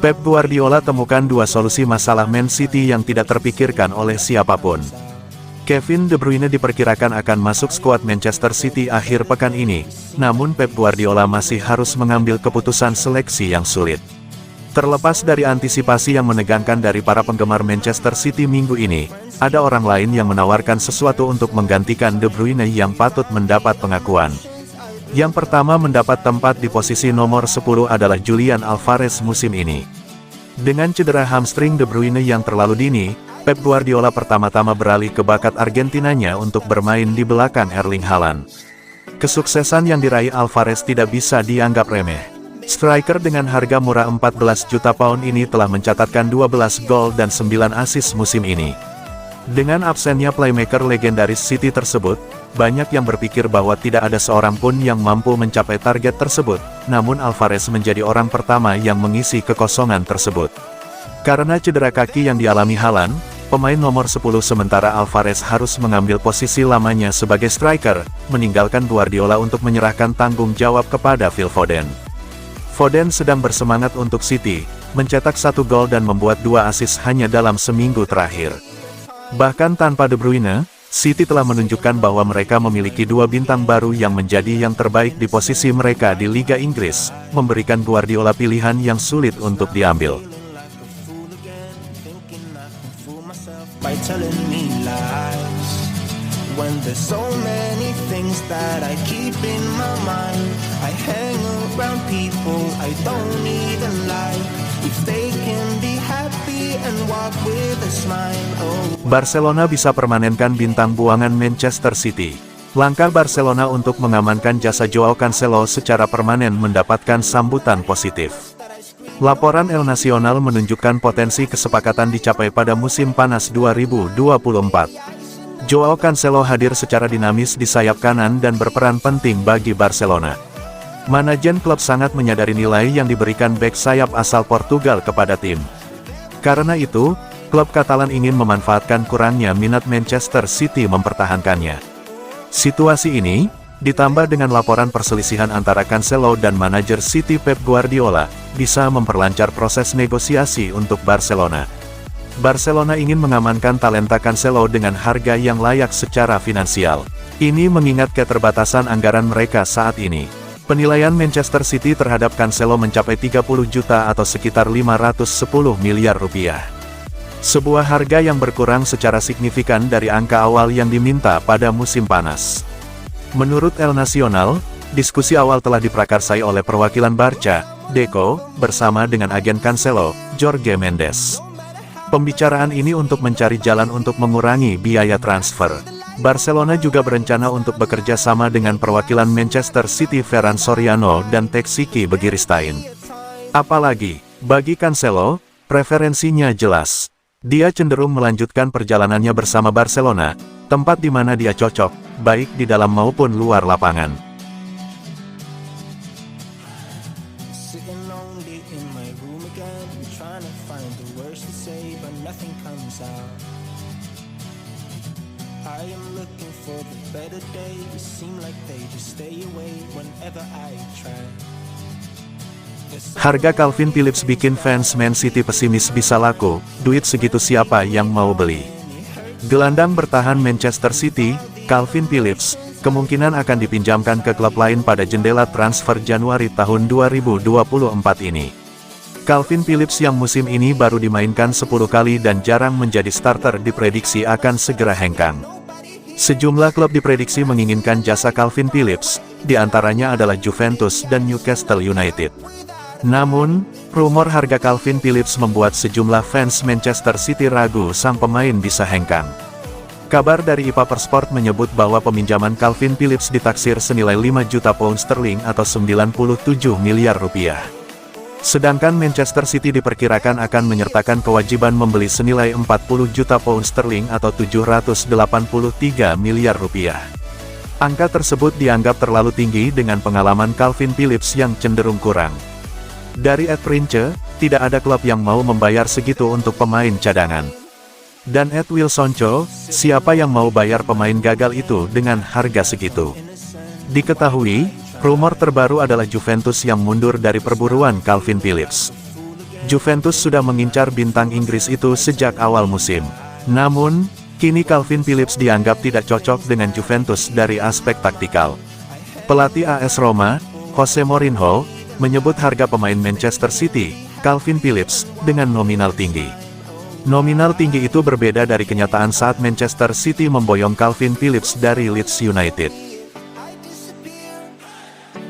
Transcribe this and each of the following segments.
Pep Guardiola temukan dua solusi masalah Man City yang tidak terpikirkan oleh siapapun. Kevin De Bruyne diperkirakan akan masuk skuad Manchester City akhir pekan ini, namun Pep Guardiola masih harus mengambil keputusan seleksi yang sulit. Terlepas dari antisipasi yang menegangkan dari para penggemar Manchester City minggu ini, ada orang lain yang menawarkan sesuatu untuk menggantikan De Bruyne yang patut mendapat pengakuan. Yang pertama mendapat tempat di posisi nomor 10 adalah Julian Alvarez musim ini. Dengan cedera hamstring De Bruyne yang terlalu dini, Pep Guardiola pertama-tama beralih ke bakat Argentinanya untuk bermain di belakang Erling Haaland. Kesuksesan yang diraih Alvarez tidak bisa dianggap remeh. Striker dengan harga murah 14 juta pound ini telah mencatatkan 12 gol dan 9 assist musim ini. Dengan absennya playmaker legendaris City tersebut, banyak yang berpikir bahwa tidak ada seorang pun yang mampu mencapai target tersebut, namun Alvarez menjadi orang pertama yang mengisi kekosongan tersebut. Karena cedera kaki yang dialami Haaland, pemain nomor 10 sementara Alvarez harus mengambil posisi lamanya sebagai striker, meninggalkan Guardiola untuk menyerahkan tanggung jawab kepada Phil Foden. Foden sedang bersemangat untuk City, mencetak 1 gol dan membuat 2 assist hanya dalam seminggu terakhir. Bahkan tanpa De Bruyne, City telah menunjukkan bahwa mereka memiliki 2 bintang baru yang menjadi yang terbaik di posisi mereka di Liga Inggris, memberikan Guardiola pilihan yang sulit untuk diambil. When there's so many things that I keep in my mind, I hang around people I don't even like. If they can be happy and walk with a smile. Oh. Barcelona bisa permanenkan bintang buangan Manchester City. Langkah Barcelona untuk mengamankan jasa Joao Cancelo secara permanen mendapatkan sambutan positif. Laporan El Nacional menunjukkan potensi kesepakatan dicapai pada musim panas 2024. Joao Cancelo hadir secara dinamis di sayap kanan dan berperan penting bagi Barcelona. Manajemen klub sangat menyadari nilai yang diberikan bek sayap asal Portugal kepada tim. Karena itu, klub Katalan ingin memanfaatkan kurangnya minat Manchester City mempertahankannya. Situasi ini, ditambah dengan laporan perselisihan antara Cancelo dan manajer City Pep Guardiola, bisa memperlancar proses negosiasi untuk Barcelona. Barcelona ingin mengamankan talenta Cancelo dengan harga yang layak secara finansial. Ini mengingat keterbatasan anggaran mereka saat ini. Penilaian Manchester City terhadap Cancelo mencapai 30 juta atau sekitar 510 miliar rupiah. Sebuah harga yang berkurang secara signifikan dari angka awal yang diminta pada musim panas. Menurut El Nacional, diskusi awal telah diprakarsai oleh perwakilan Barca, Deco, bersama dengan agen Cancelo, Jorge Mendes. Pembicaraan ini untuk mencari jalan untuk mengurangi biaya transfer. Barcelona juga berencana untuk bekerja sama dengan perwakilan Manchester City Ferran Soriano dan Txiki Begiristain. Apalagi, bagi Cancelo, preferensinya jelas. Dia cenderung melanjutkan perjalanannya bersama Barcelona, tempat di mana dia cocok, baik di dalam maupun luar lapangan. I am looking for the better days. Seem like they just stay away whenever I try. Harga Calvin Phillips bikin fans Man City pesimis bisa laku, duit segitu siapa yang mau beli? Gelandang bertahan Manchester City, Calvin Phillips, kemungkinan akan dipinjamkan ke klub lain pada jendela transfer Januari tahun 2024 ini. Calvin Phillips yang musim ini baru dimainkan 10 kali dan jarang menjadi starter diprediksi akan segera hengkang. Sejumlah klub diprediksi menginginkan jasa Calvin Phillips, diantaranya adalah Juventus dan Newcastle United. Namun, rumor harga Calvin Phillips membuat sejumlah fans Manchester City ragu sang pemain bisa hengkang. Kabar dari IPA Persport menyebut bahwa peminjaman Calvin Phillips ditaksir senilai 5 juta pound sterling atau 97 miliar rupiah. Sedangkan Manchester City diperkirakan akan menyertakan kewajiban membeli senilai 40 juta pound sterling atau 783 miliar rupiah. Angka tersebut dianggap terlalu tinggi dengan pengalaman Calvin Phillips yang cenderung kurang. Dari Ed Prince, tidak ada klub yang mau membayar segitu untuk pemain cadangan. Dan Ed Wilson Cho, siapa yang mau bayar pemain gagal itu dengan harga segitu? Diketahui, rumor terbaru adalah Juventus yang mundur dari perburuan Calvin Phillips. Juventus sudah mengincar bintang Inggris itu sejak awal musim. Namun, kini Calvin Phillips dianggap tidak cocok dengan Juventus dari aspek taktikal. Pelatih AS Roma, Jose Mourinho, menyebut harga pemain Manchester City, Calvin Phillips, dengan nominal tinggi. Nominal tinggi itu berbeda dari kenyataan saat Manchester City memboyong Calvin Phillips dari Leeds United. I disappear.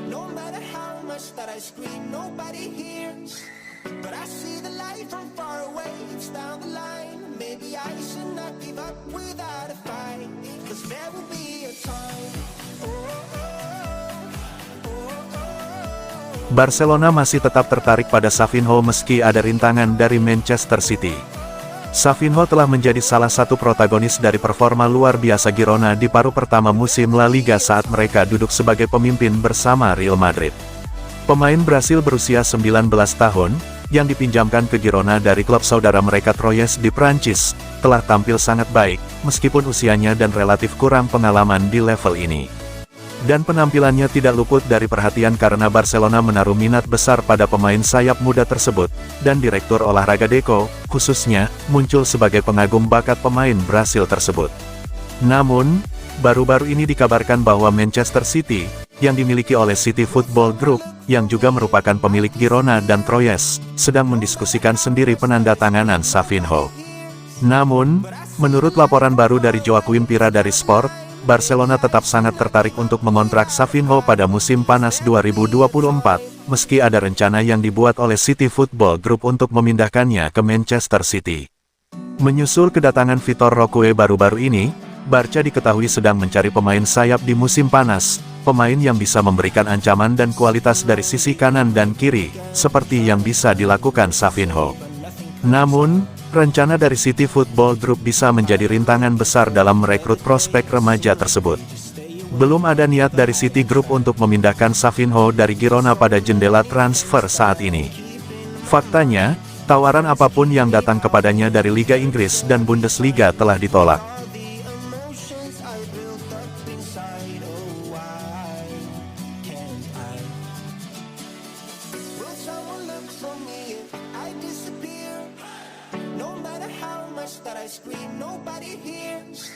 No matter how much that I scream, nobody hears. But I see the light from far away, it's down the line. Maybe I should not give up without a fight, 'cause there will be a time. Barcelona masih tetap tertarik pada Savinho meski ada rintangan dari Manchester City. Savinho telah menjadi salah satu protagonis dari performa luar biasa Girona di paruh pertama musim La Liga saat mereka duduk sebagai pemimpin bersama Real Madrid. Pemain Brasil berusia 19 tahun, yang dipinjamkan ke Girona dari klub saudara mereka Troyes di Prancis, telah tampil sangat baik, meskipun usianya dan relatif kurang pengalaman di level ini. Dan penampilannya tidak luput dari perhatian karena Barcelona menaruh minat besar pada pemain sayap muda tersebut, dan Direktur Olahraga Deco, khususnya, muncul sebagai pengagum bakat pemain Brasil tersebut. Namun, baru-baru ini dikabarkan bahwa Manchester City, yang dimiliki oleh City Football Group, yang juga merupakan pemilik Girona dan Troyes, sedang mendiskusikan sendiri penandatanganan Savinho. Namun, menurut laporan baru dari Joaquim Pira dari Sport, Barcelona tetap sangat tertarik untuk mengontrak Savinho pada musim panas 2024, meski ada rencana yang dibuat oleh City Football Group untuk memindahkannya ke Manchester City. Menyusul kedatangan Vitor Roque baru-baru ini, Barca diketahui sedang mencari pemain sayap di musim panas, pemain yang bisa memberikan ancaman dan kualitas dari sisi kanan dan kiri, seperti yang bisa dilakukan Savinho. Namun, rencana dari City Football Group bisa menjadi rintangan besar dalam merekrut prospek remaja tersebut. Belum ada niat dari City Group untuk memindahkan Savinho dari Girona pada jendela transfer saat ini. Faktanya, tawaran apapun yang datang kepadanya dari Liga Inggris dan Bundesliga telah ditolak. Emotions I built up inside, oh why can't I? Will someone look for me if I disappear? No matter how much that I scream, nobody hears.